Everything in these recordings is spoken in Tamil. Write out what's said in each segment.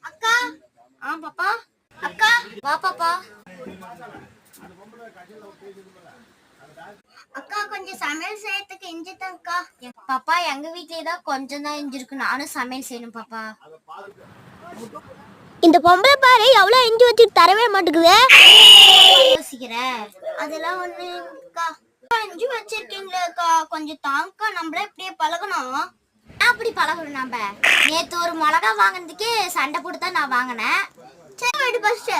அக்கா. பாப்பா. அக்கா வா பாப்பா. அக்கா கொஞ்சம் சமையல் செய்யறதுக்கு இஞ்சிட்டேன்க்கா. பாப்பா எங்க வீட்லயே தான் கொஞ்சம் தான் இஞ்சிருக்கு, நானும் சமையல் செய்யணும் பாப்பா. இந்த பொம்பளை பாரு எவ்வளவு இஞ்சி வச்சுட்டு தரவே மாட்டேங்குது. யோசிக்கிற அதெல்லாம் ஒண்ணுக்கா. இஞ்சி வச்சிருக்கீங்களேக்கா, கொஞ்சம் தாங்கக்கா, நம்மள இப்படியே பழகணும். அப்படி பழகணும் நம்ம. நேத்து ஒரு மிளகா வாங்கினதுக்கே சண்டை போட்டு தான் நான் வாங்கினேன். சரி ஃபர்ஸ்ட்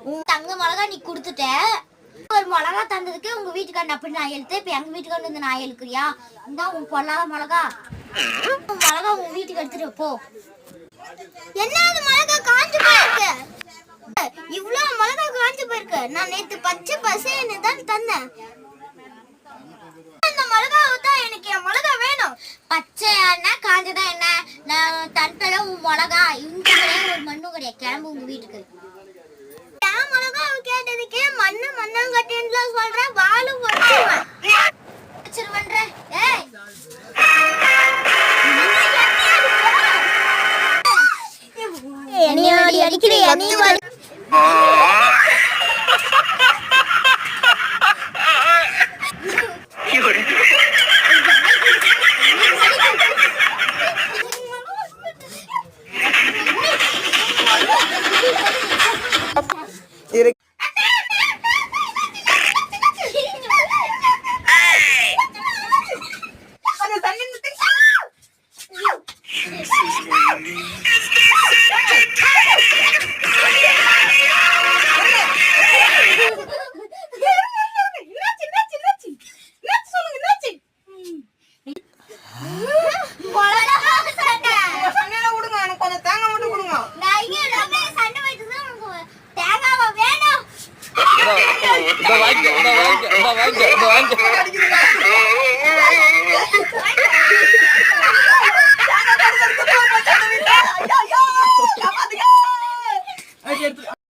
உன் தங்க மிளகா நீ கொடுத்துட்ட. ஒரு மிளகா தந்ததுக்கு உங்க வீட்டுக்காரன் அப்படி நான் எழுத்து, இப்ப எங்க வீட்டுக்காரன் வந்து நான் எழுக்குறியா? இந்தா உன் பொல்லாத மிளகா. மிளகா உன் வீட்டுக்கு எடுத்துட்டு போ. என்ன அது மிளகா காஞ்சு போயிருக்கு? இவ்வளவு மிளகா காஞ்சு போயிருக்கு. நான் நேத்து பச்சை பசேன்னு தான் தந்தேன். இந்த மிளகாவை தான் எனக்கு என் மிளகா வேணும். பச்சையானா காஞ்சதா என்ன? நான் தட்டல உன் மிளகா. இஞ்சி கிடையாது, ஒரு மண்ணு கிடையாது. கிளம்பு உங்க வீட்டுக்கு. என் மிளகா கேட்டதுக்கே மண்ணு மண்ணாங்கட்டின்னு சொல்றேன். வாழு வச்சிருவேன். ஏய் என்னையாடி அடிக்கிற? என்னைய